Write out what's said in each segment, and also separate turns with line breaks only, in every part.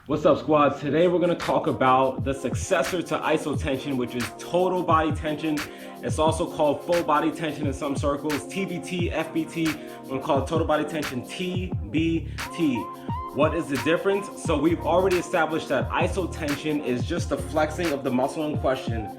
What's up, squad? Today we're going to talk about the successor to isotension, which is total body tension. It's also called full body tension in some circles, TBT, FBT. We're going to call it total body tension, TBT. What is the difference? So we've already established that isotension is just the flexing of the muscle in question.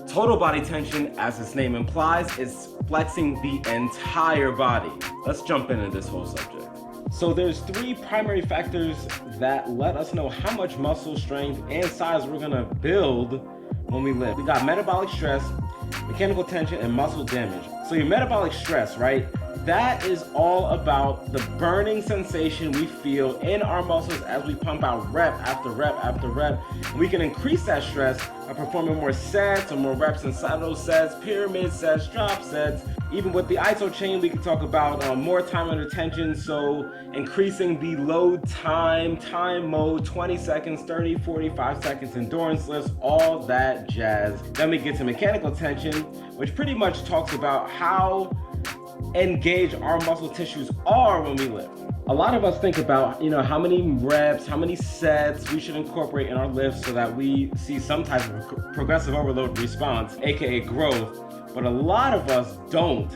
Total body tension, as its name implies, is flexing the entire body. Let's jump into this whole subject. So there's three primary factors that let us know how much muscle strength and size we're gonna build when we lift. We got metabolic stress, mechanical tension, and muscle damage. So your metabolic stress, right? That is all about the burning sensation we feel in our muscles as we pump out rep after rep after rep. We can increase that stress by performing more sets or more reps inside those sets, pyramid sets, drop sets. Even with the iso chain, we can talk about more time under tension, so increasing the load time mode, 20 seconds, 30, 45 seconds, endurance lifts, all that jazz. Then we get to mechanical tension, which pretty much talks about how engaged our muscle tissues are when we lift. A lot of us think about, how many reps, how many sets we should incorporate in our lifts so that we see some type of progressive overload response, aka growth. But a lot of us don't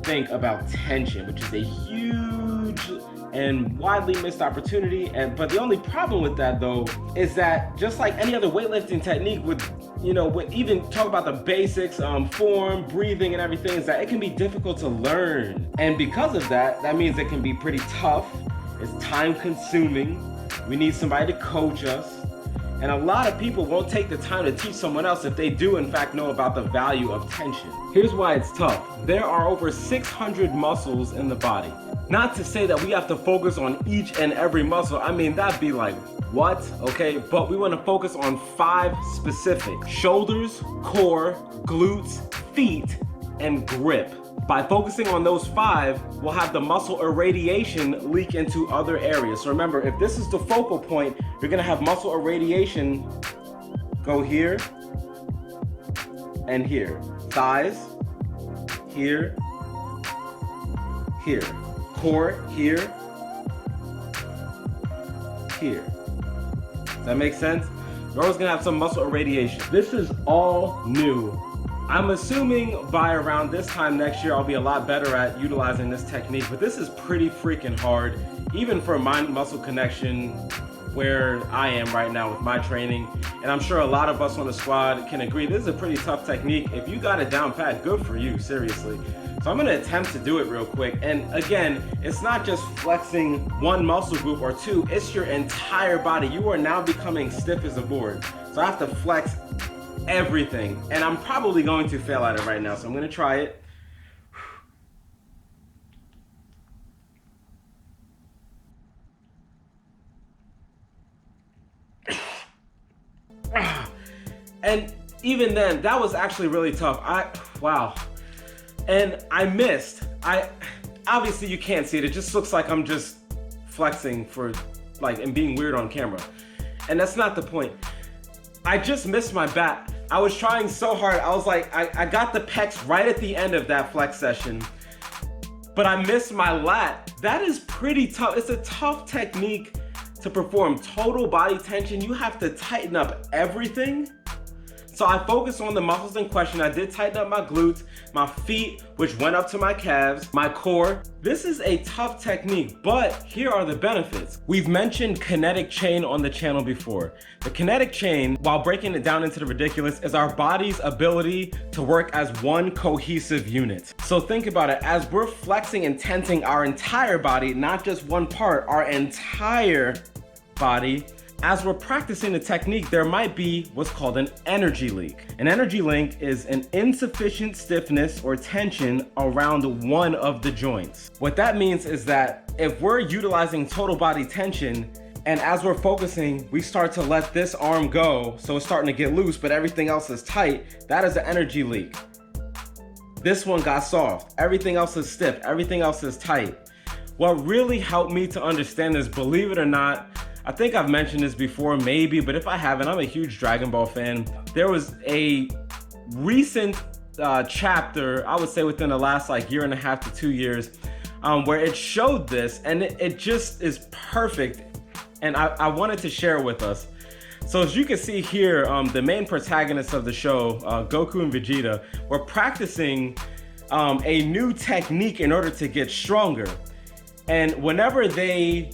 think about tension, which is a huge and widely missed opportunity. But the only problem with that, though, is that just like any other weightlifting technique would even talk about the basics, form, breathing, and everything, is that it can be difficult to learn. And because of that, that means it can be pretty tough. It's time consuming. We need somebody to coach us. And a lot of people won't take the time to teach someone else if they do in fact know about the value of tension. Here's why it's tough. There are over 600 muscles in the body. Not to say that we have to focus on each and every muscle. I mean, that'd be like, what? Okay, but we want to focus on 5 specific: shoulders, core, glutes, feet, and grip. By focusing on those 5, we'll have the muscle irradiation leak into other areas. So remember, if this is the focal point, you're gonna have muscle irradiation go here and here. Thighs, here, here. Core, here, here. Does that make sense? You're always gonna have some muscle irradiation. This is all new. I'm assuming by around this time next year, I'll be a lot better at utilizing this technique, but this is pretty freaking hard, even for mind-muscle connection where I am right now with my training. And I'm sure a lot of us on the squad can agree, this is a pretty tough technique. If you got it down pat, good for you, seriously. So I'm gonna attempt to do it real quick. And again, it's not just flexing one muscle group or two, it's your entire body. You are now becoming stiff as a board. So I have to flex everything, and I'm probably going to fail at it right now, so I'm going to try it. And even then, that was actually really tough. Wow. And I missed. Obviously you can't see it. It just looks like I'm just flexing and being weird on camera. And that's not the point. I just missed my bat. I was trying so hard. I was like, I got the pecs right at the end of that flex session, but I missed my lat. That is pretty tough. It's a tough technique to perform total body tension. You have to tighten up everything. So I focused on the muscles in question. I did tighten up my glutes, my feet, which went up to my calves, my core. This is a tough technique, but here are the benefits. We've mentioned kinetic chain on the channel before. The kinetic chain, while breaking it down into the ridiculous, is our body's ability to work as one cohesive unit. So think about it, as we're flexing and tensing our entire body, not just one part, our entire body, as we're practicing the technique, there might be what's called an energy leak. An energy leak is an insufficient stiffness or tension around one of the joints. What that means is that if we're utilizing total body tension, and as we're focusing, we start to let this arm go, so it's starting to get loose, but everything else is tight, that is an energy leak. This one got soft, everything else is stiff, everything else is tight. What really helped me to understand this, believe it or not, I think I've mentioned this before, maybe, but if I haven't, I'm a huge Dragonball fan. There was a recent chapter, I would say within the last year and a half to 2 years, where it showed this, and it just is perfect and I wanted to share with us. So as you can see here, the main protagonists of the show, Goku and Vegeta, were practicing a new technique in order to get stronger. And whenever they,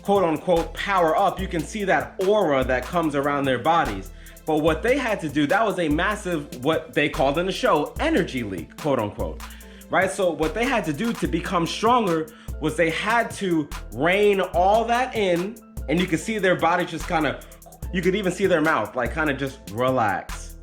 quote unquote, power up, you can see that aura that comes around their bodies. But what they had to do, that was a massive, what they called in the show, energy leak, quote unquote, right? So what they had to do to become stronger was they had to rein all that in, and you could see their body just kind of, you could even see their mouth, like kind of just relax.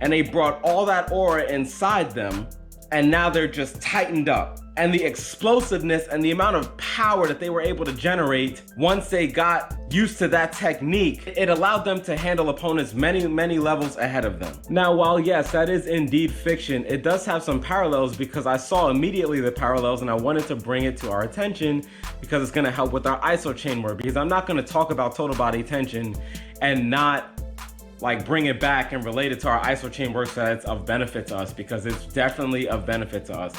And they brought all that aura inside them, and now they're just tightened up. And the explosiveness and the amount of power that they were able to generate once they got used to that technique, it allowed them to handle opponents many, many levels ahead of them. Now, while yes, that is indeed fiction, it does have some parallels because I saw immediately the parallels and I wanted to bring it to our attention because it's gonna help with our iso chain work, because I'm not gonna talk about total body tension and not like bring it back and relate it to our iso chain work so that it's of benefit to us, because it's definitely of benefit to us.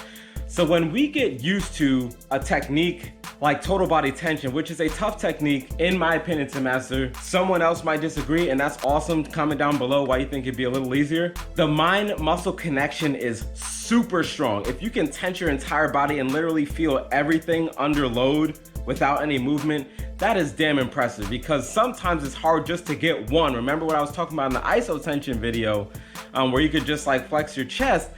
So when we get used to a technique like total body tension, which is a tough technique in my opinion to master, someone else might disagree, and that's awesome. Comment down below why you think it'd be a little easier. The mind muscle connection is super strong. If you can tense your entire body and literally feel everything under load without any movement, that is damn impressive, because sometimes it's hard just to get one. Remember what I was talking about in the isotension video, where you could just like flex your chest?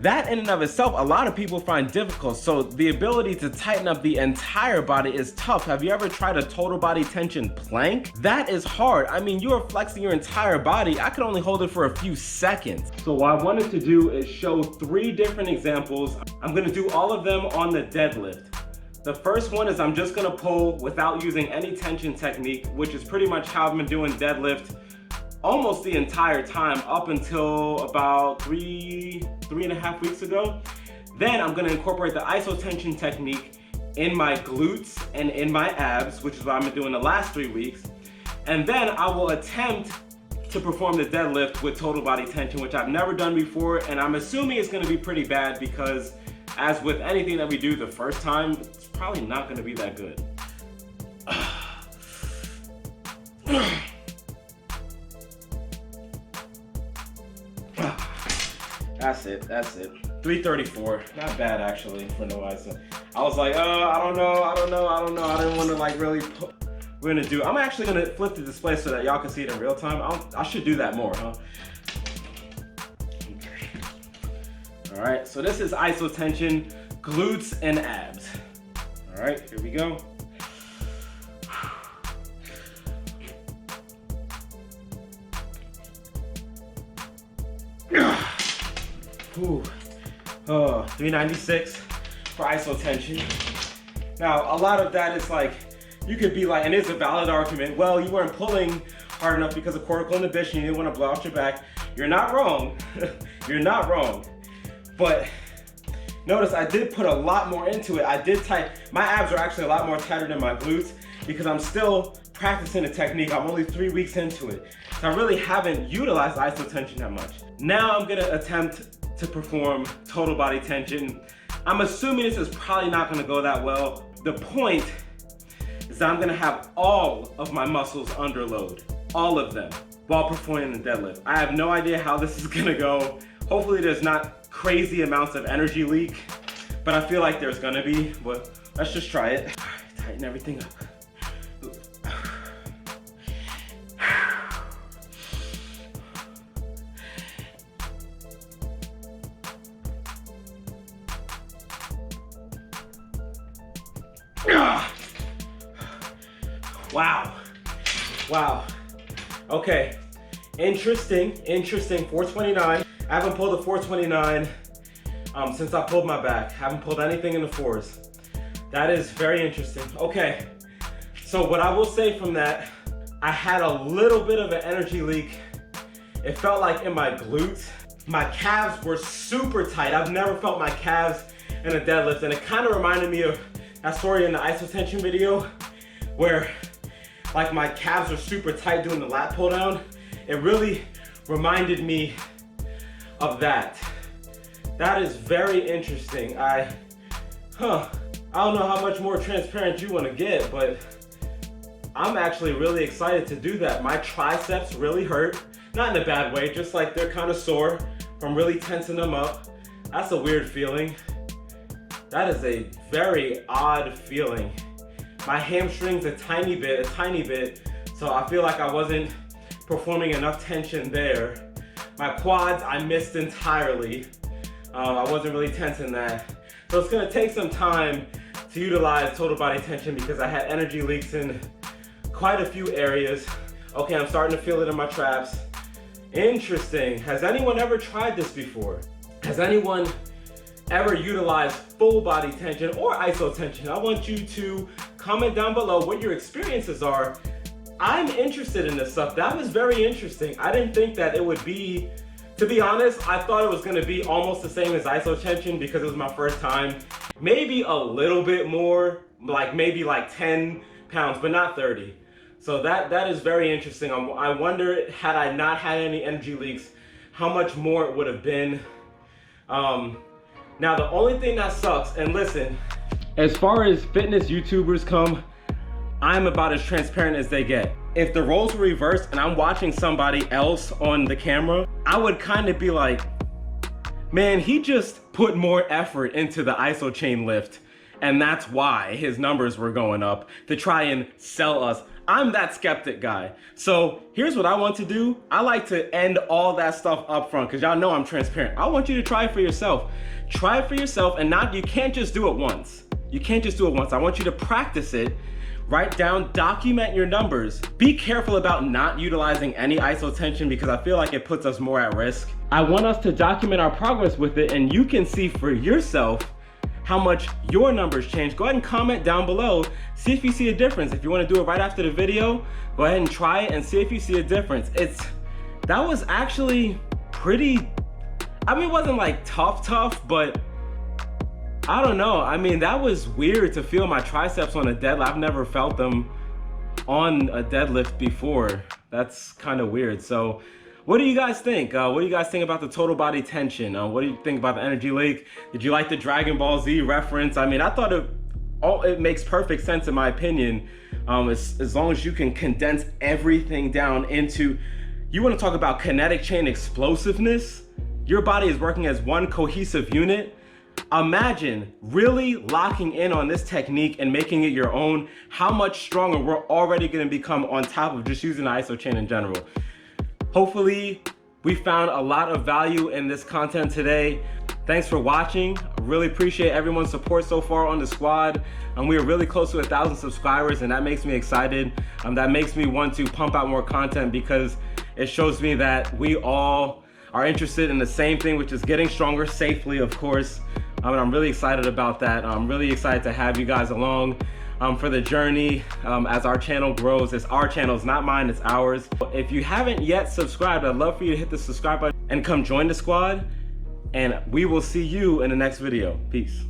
That in and of itself, a lot of people find difficult. So the ability to tighten up the entire body is tough. Have you ever tried a total body tension plank? That is hard. I mean, you are flexing your entire body. I could only hold it for a few seconds. So what I wanted to do is show 3 different examples. I'm gonna do all of them on the deadlift. The first one is I'm just gonna pull without using any tension technique, which is pretty much how I've been doing deadlift almost the entire time up until about three and a half weeks ago. Then I'm gonna incorporate the isotension technique in my glutes and in my abs, which is what I've been doing the last 3 weeks. And then I will attempt to perform the deadlift with total body tension, which I've never done before. And I'm assuming it's gonna be pretty bad because as with anything that we do the first time, it's probably not gonna be that good. That's it, that's it. 334, not bad actually for no iso. I was like, I don't know. I didn't want to like really put, I'm actually gonna flip the display so that y'all can see it in real time. I should do that more, huh? Okay. All right, so this is isotension, glutes and abs. All right, here we go. Ooh. 396 for isotension. Now, a lot of that is like, you could be like, and it's a valid argument, well, you weren't pulling hard enough because of cortical inhibition, you didn't want to blow out your back. You're not wrong. You're not wrong. But notice I did put a lot more into it. I did my abs are actually a lot more tighter than my glutes because I'm still practicing the technique. I'm only 3 weeks into it. So I really haven't utilized isotension that much. Now I'm gonna attempt to perform total body tension. I'm assuming this is probably not gonna go that well. The point is that I'm gonna have all of my muscles under load, all of them, while performing the deadlift. I have no idea how this is gonna go. Hopefully there's not crazy amounts of energy leak, but I feel like there's gonna be, but let's just try it. All right, tighten everything up. Wow. Okay. Interesting. 429. I haven't pulled a 429 since I pulled my back. Haven't pulled anything in the 4s. That is very interesting. Okay. So what I will say from that, I had a little bit of an energy leak. It felt like in my glutes. My calves were super tight. I've never felt my calves in a deadlift, and it kind of reminded me of that story in the isotension video where like my calves are super tight doing the lat pull down. It really reminded me of that. That is very interesting. I don't know how much more transparent you want to get, but I'm actually really excited to do that. My triceps really hurt, not in a bad way, just like they're kind of sore from really tensing them up. That's a weird feeling. That is a very odd feeling. My hamstrings a tiny bit, so I feel like I wasn't performing enough tension there. My quads I missed entirely. I wasn't really tensing that. So it's gonna take some time to utilize total body tension because I had energy leaks in quite a few areas. Okay, I'm starting to feel it in my traps. Interesting. Has anyone ever tried this before? Has anyone ever utilized full body tension or isotension? I want you to comment down below what your experiences are. I'm interested in this stuff. That was very interesting. I didn't think that it would be, to be honest, I thought it was gonna be almost the same as isotension because it was my first time. Maybe a little bit more, like maybe like 10 pounds, but not 30. So that is very interesting. I wonder, had I not had any energy leaks, how much more it would have been. Now the only thing that sucks, and listen, as far as fitness YouTubers come, I'm about as transparent as they get. If the roles were reversed and I'm watching somebody else on the camera, I would kind of be like, man, he just put more effort into the iso chain lift, and that's why his numbers were going up, to try and sell us. I'm that skeptic guy. So here's what I want to do. I like to end all that stuff up front because y'all know I'm transparent. I want you to try it for yourself. Try it for yourself, and you can't just do it once. You can't just do it once. I want you to practice it. Write down, document your numbers. Be careful about not utilizing any isotension because I feel like it puts us more at risk. I want us to document our progress with it, and you can see for yourself how much your numbers change. Go ahead and comment down below. See if you see a difference. If you want to do it right after the video, go ahead and try it and see if you see a difference. That was actually pretty, I mean, it wasn't like tough, but I don't know. I mean, that was weird to feel my triceps on a deadlift. I've never felt them on a deadlift before. That's kind of weird. So what do you guys think? What do you guys think about the total body tension? What do you think about the energy leak? Did you like the Dragon Ball Z reference? I mean, I thought it makes perfect sense in my opinion. As long as you can condense everything down into, you want to talk about kinetic chain explosiveness? Your body is working as one cohesive unit. Imagine really locking in on this technique and making it your own, how much stronger we're already going to become on top of just using the iso chain in general. Hopefully we found a lot of value in this content today. Thanks for watching. Really appreciate everyone's support so far on the squad. We are really close to 1,000 subscribers, and that makes me excited. That makes me want to pump out more content because it shows me that we all are interested in the same thing, which is getting stronger safely, of course. And I'm really excited about that. I'm really excited to have you guys along for the journey as our channel grows. It's our channel, it's not mine, it's ours. If you haven't yet subscribed, I'd love for you to hit the subscribe button and come join the squad. And we will see you in the next video. Peace.